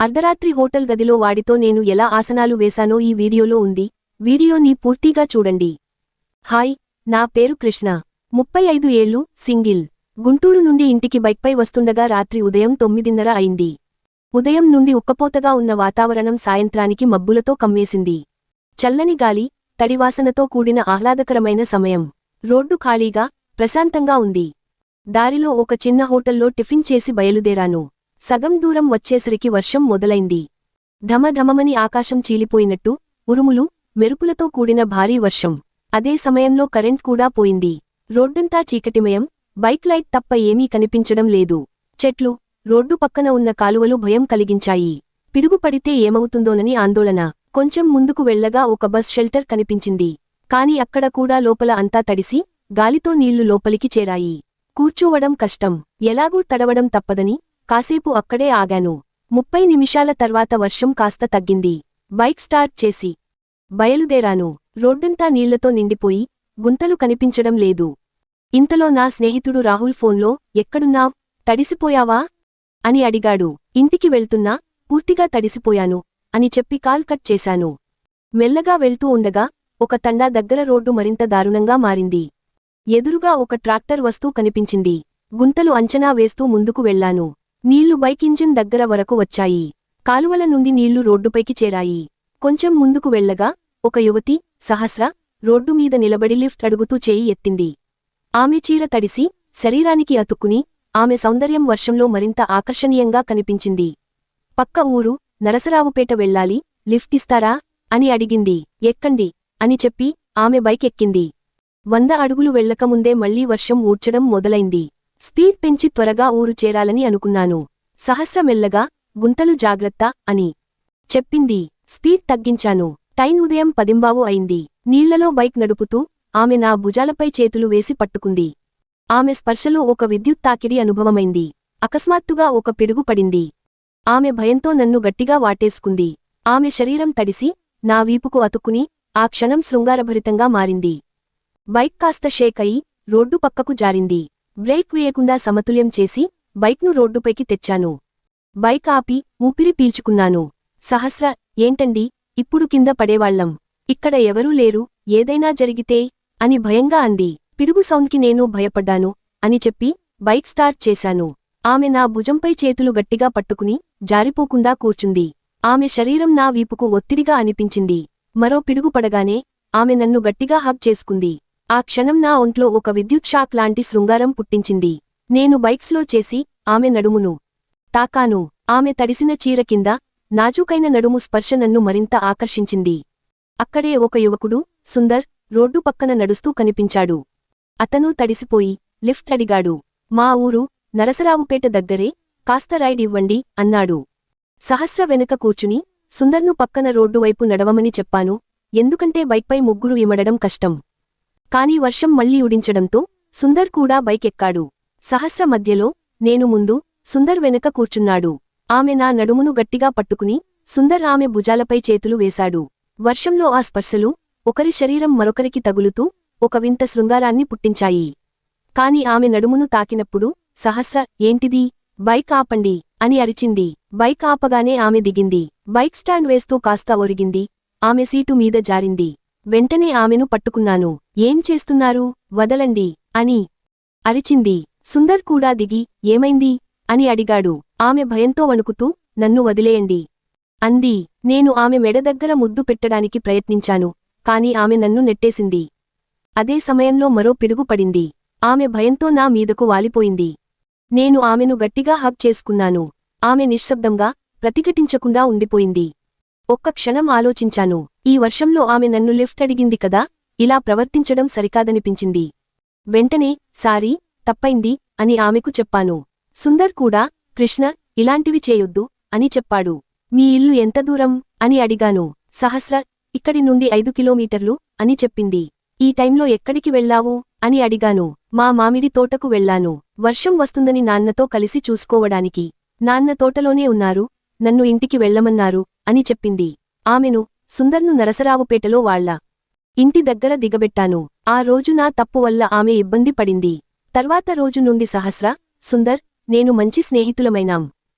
అర్ధరాత్రి హోటల్ గదిలో వాడితో నేను ఎలా ఆసనాలు వేశానో ఈ వీడియోలో ఉంది. వీడియోని పూర్తిగా చూడండి. హాయ్, నా పేరు కృష్ణ. 35 ఏళ్లు, సింగిల్. గుంటూరు నుండి ఇంటికి బైక్పై వస్తుండగా రాత్రి ఉదయం 9:30 అయింది. ఉదయం నుండి ఉక్కపోతగా ఉన్న వాతావరణం సాయంత్రానికి మబ్బులతో కమ్మేసింది. చల్లని గాలి, తడివాసనతో కూడిన ఆహ్లాదకరమైన సమయం. రోడ్డు ఖాళీగా, ప్రశాంతంగా ఉంది. దారిలో ఒక చిన్న హోటల్లో టిఫిన్ చేసి బయలుదేరాను. సగం దూరం వచ్చేసరికి వర్షం మొదలైంది. ధమధమమని ఆకాశం చీలిపోయినట్టు, ఉరుములు, మెరుపులతో కూడిన భారీ వర్షం. అదే సమయంలో కరెంట్ కూడా పోయింది. రోడ్డంతా చీకటిమయం, బైక్ లైట్ తప్ప ఏమీ కనిపించడం లేదు. చెట్లు, రోడ్డు పక్కన ఉన్న కాలువలు భయం కలిగించాయి. పిడుగు పడితే ఏమవుతుందోనని ఆందోళన. కొంచెం ముందుకు వెళ్లగా ఒక బస్ షెల్టర్ కనిపించింది. కాని అక్కడ కూడా లోపల అంతా తడిసి, గాలితో నీళ్లు లోపలికి చేరాయి. కూర్చోవడం కష్టం. ఎలాగూ తడవడం తప్పదని కాసేపు అక్కడే ఆగాను. 30 నిమిషాల తర్వాత వర్షం కాస్త తగ్గింది. బైక్ స్టార్ట్ చేసి బయలుదేరాను. రోడ్డంతా నీళ్లతో నిండిపోయి, గుంతలు కనిపించడం లేదు. ఇంతలో నా స్నేహితుడు రాహుల్ ఫోన్లో, ఎక్కడున్నావ్? తడిసిపోయావా? అని అడిగాడు. ఇంటికి వెళ్తున్నా, పూర్తిగా తడిసిపోయాను అని చెప్పి కాల్ కట్ చేశాను. మెల్లగా వెళ్తూ ఉండగా, ఒక తండా దగ్గర రోడ్డు మరింత దారుణంగా మారింది. ఎదురుగా ఒక ట్రాక్టర్ వస్తూ కనిపించింది. గుంతలు అంచనా వేస్తూ ముందుకు వెళ్లాను. నీళ్లు బైక్ ఇంజిన్ దగ్గర వరకు వచ్చాయి. కాలువల నుండి నీళ్లు రోడ్డుపైకి చేరాయి. కొంచెం ముందుకు వెళ్లగా, ఒక యువతి, సహస్ర, రోడ్డు మీద నిలబడి లిఫ్ట్ అడుగుతూ చేయి ఎత్తింది. ఆమె చీర తడిసి, శరీరానికి అతుక్కుని, ఆమె సౌందర్యం వర్షంలో మరింత ఆకర్షణీయంగా కనిపించింది. పక్క ఊరు, నరసరావుపేట వెళ్ళాలి, లిఫ్ట్ ఇస్తారా? అని అడిగింది. ఎక్కండి అని చెప్పి, ఆమె బైక్ ఎక్కింది. 100 అడుగులు వెళ్లకముందే మళ్లీ వర్షం ఊడ్చడం మొదలైంది. స్పీడ్ పెంచి త్వరగా ఊరు చేరాలని అనుకున్నాను. సహస్ర మెల్లగా, గుంతలు జాగ్రత్త అని చెప్పింది. స్పీడ్ తగ్గించాను. టైం ఉదయం 10 అయింది. నీళ్లలో బైక్ నడుపుతూ, ఆమె నా భుజాలపై చేతులు వేసి పట్టుకుంది. ఆమె స్పర్శలో ఒక విద్యుత్ తాకిడి అనుభవమైంది. అకస్మాత్తుగా ఒక పిడుగు పడింది. ఆమె భయంతో నన్ను గట్టిగా వాటేసుకుంది. ఆమె శరీరం తడిసి, నా వీపుకు అతుక్కుని, ఆ క్షణం శృంగారభరితంగా మారింది. బైక్ కాస్త షేక్ అయి, రోడ్డు పక్కకు జారింది. బ్రేక్ వేయకుండా సమతుల్యం చేసి, బైక్ను రోడ్డుపైకి తెచ్చాను. బైక్ ఆపి, ఊపిరి పీల్చుకున్నాను. సహస్ర, ఏంటండి, ఇప్పుడు కింద పడేవాళ్లం. ఇక్కడ ఎవరూ లేరు, ఏదైనా జరిగితే అని భయంగా అంది. పిడుగు సౌండ్కి నేను భయపడ్డాను అని చెప్పి, బైక్ స్టార్ట్ చేశాను. ఆమె నా భుజంపై చేతులు గట్టిగా పట్టుకుని, జారిపోకుండా కూర్చుంది. ఆమె శరీరం నా వీపుకు ఒత్తిడిగా అనిపించింది. మరో పిడుగు పడగానే, ఆమె నన్ను గట్టిగా హగ్ చేసుకుంది. ఆ క్షణం నా ఒంట్లో ఒక విద్యుత్ షాక్ లాంటి శృంగారం పుట్టించింది. నేను బైక్ స్లో చేసి, ఆమె నడుమును తాకాను. ఆమె తడిసిన చీర కింద, నాజూకైన నడుము స్పర్శ నన్ను మరింత ఆకర్షించింది. అక్కడే ఒక యువకుడు, సుందర్, రోడ్డు పక్కన నడుస్తూ కనిపించాడు. అతను తడిసిపోయి, లిఫ్ట్ అడిగాడు. మా ఊరు, నరసరావుపేట దగ్గరే, కాస్త రైడ్ ఇవ్వండి అన్నాడు. సహస్ర వెనుక కూర్చుని, సుందర్ను పక్కన రోడ్డు వైపు నడవమని చెప్పాను. ఎందుకంటే బైక్పై ముగ్గురు ఇమడడం కష్టం. కాని వర్షం మళ్లీ ఉడించడంతో, సుందర్ కూడా బైక్ ఎక్కాడు. సహస్ర మధ్యలో, నేను ముందు, సుందర్ వెనక కూర్చున్నాడు. ఆమె నా నడుమును గట్టిగా పట్టుకుని, సుందర్ ఆమె భుజాలపై చేతులు వేశాడు. వర్షంలో ఆ స్పర్శలు, ఒకరి శరీరం మరొకరికి తగులుతూ, ఒక వింత శృంగారాన్ని పుట్టించాయి. కాని ఆమె నడుమును తాకినప్పుడు, సహస్ర, ఏంటిది? బైక్ ఆపండి అని అరిచింది. బైక్ ఆపగానే ఆమె దిగింది. బైక్ స్టాండ్ వేస్తూ కాస్త ఒరిగింది. ఆమె సీటు మీద జారింది. వెంటనే ఆమెను పట్టుకున్నాను. ఏం చేస్తున్నారు? వదలండి అని అరిచింది. సుందర్ కూడా దిగి, ఏమైంది? అని అడిగాడు. ఆమె భయంతో వణుకుతూ, నన్ను వదిలేయండి అంది. నేను ఆమె మెడ దగ్గర ముద్దు పెట్టడానికి ప్రయత్నించాను. కాని ఆమె నన్ను నెట్టేసింది. అదే సమయంలో మరో పిడుగు పడింది. ఆమె భయంతో నా మీదకు వాలిపోయింది. నేను ఆమెను గట్టిగా హగ్ చేసుకున్నాను. ఆమె నిశ్శబ్దంగా, ప్రతిఘటించకుండా ఉండిపోయింది. ఒక్క క్షణం ఆలోచించాను. ఈ వర్షంలో ఆమె నన్ను లిఫ్ట్ అడిగింది కదా, ఇలా ప్రవర్తించడం సరికాదనిపించింది. వెంటనే, సారీ, తప్పైంది అని ఆమెకు చెప్పాను. సుందర్ కూడా, కృష్ణ, ఇలాంటివి చేయొద్దు అని చెప్పాడు. మీ ఇల్లు ఎంత దూరం అని అడిగాను. సహస్ర, ఇక్కడి నుండి 5 కిలోమీటర్లు అని చెప్పింది. ఈ టైంలో ఎక్కడికి వెళ్లావు అని అడిగాను. మా మామిడి తోటకు వెళ్లాను. వర్షం వస్తుందని నాన్నతో కలిసి చూసుకోవడానికి. నాన్న తోటలోనే ఉన్నారు, నన్ను ఇంటికి వెళ్లమన్నారు అని చెప్పింది. ఆమెను, సుందర్ను నరసరావుపేటలో వాళ్ల ఇంటి దగ్గర దిగబెట్టాను. ఆ రోజు నా తప్పు వల్ల ఆమె ఇబ్బంది పడింది. తర్వాత రోజు నుండి సహస్ర, సుందర్, నేను మంచి స్నేహితులమైనాం.